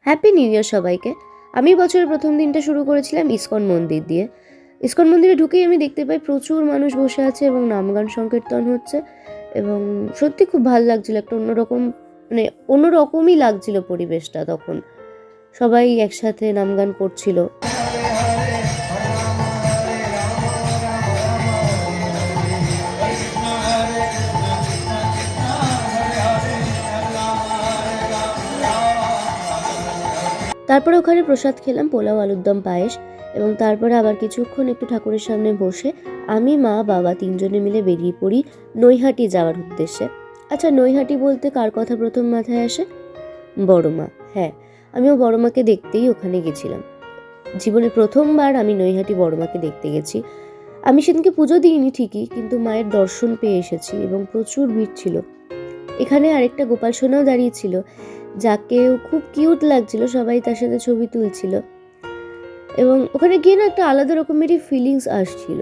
Happy new year সবাইকে। আমি বছরের প্রথম দিনটা শুরু করেছিলাম ইসকন মন্দির দিয়ে। ইসকন মন্দিরে ঢুকেই আমি দেখতে পাই প্রচুর মানুষ বসে আছে এবং নামগান সংকীর্তন হচ্ছে এবং সত্যি খুব ভালো লাগছিল। একটা অন্যরকম অন্যরকমই লাগছিল পরিবেশটা তখন। সবাই একসাথে নামগান করছিল। তারপরে ওখানে প্রসাদ খেলাম, পোলাও, আলুর দম, পায়েস, এবং তারপরে আবার কিছুক্ষণ একটু ঠাকুরের সামনে বসে আমি, মা, বাবা তিনজনে মিলে বেরিয়ে পড়ি নৈহাটি যাওয়ার উদ্দেশ্যে। আচ্ছা, নৈহাটি বলতে কার কথা প্রথম মাথায় আসে? বড় মা। হ্যাঁ, আমিও বড় মাকে দেখতেই ওখানে গেছিলাম। জীবনে প্রথমবার আমি নৈহাটি বড় মাকে দেখতে গেছি। আমি সেদিনকে পুজো দিইনি ঠিকই, কিন্তু মায়ের দর্শন পেয়ে এসেছি এবং প্রচুর ভিড় ছিল। এখানে আরেকটা গোপাল সোনাও দাঁড়িয়েছিল, যাকেও খুব কিউট লাগছিল, সবাই তার সাথে ছবি তুলছিল এবং ওখানে গিয়ে না একটা আলাদা রকমেরই ফিলিংস আসছিল।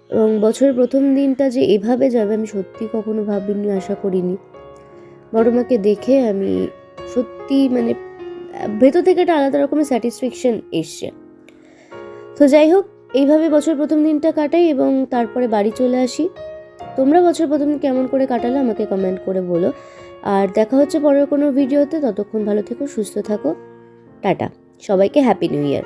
এবং বছরের প্রথম দিনটা যে এভাবে যাবে আমি সত্যি কখনো ভাবিনি, আশা করিনি। বড় মাকে দেখে আমি সত্যি ভেতর থেকে একটা আলাদা রকমের স্যাটিসফ্যাকশন এসছে। তো যাই হোক, এইভাবে বছর প্রথম দিনটা কাটাই এবং তারপরে বাড়ি চলে আসি। তোমরা বছর প্রথম দিন কেমন করে কাটালে আমাকে কমেন্ট করে বলো। আর দেখা হচ্ছে পরের কোনো ভিডিওতে। ততক্ষণ ভালো থেকো, সুস্থ থাকো, টাটা। সবাইকে হ্যাপি নিউ ইয়ার।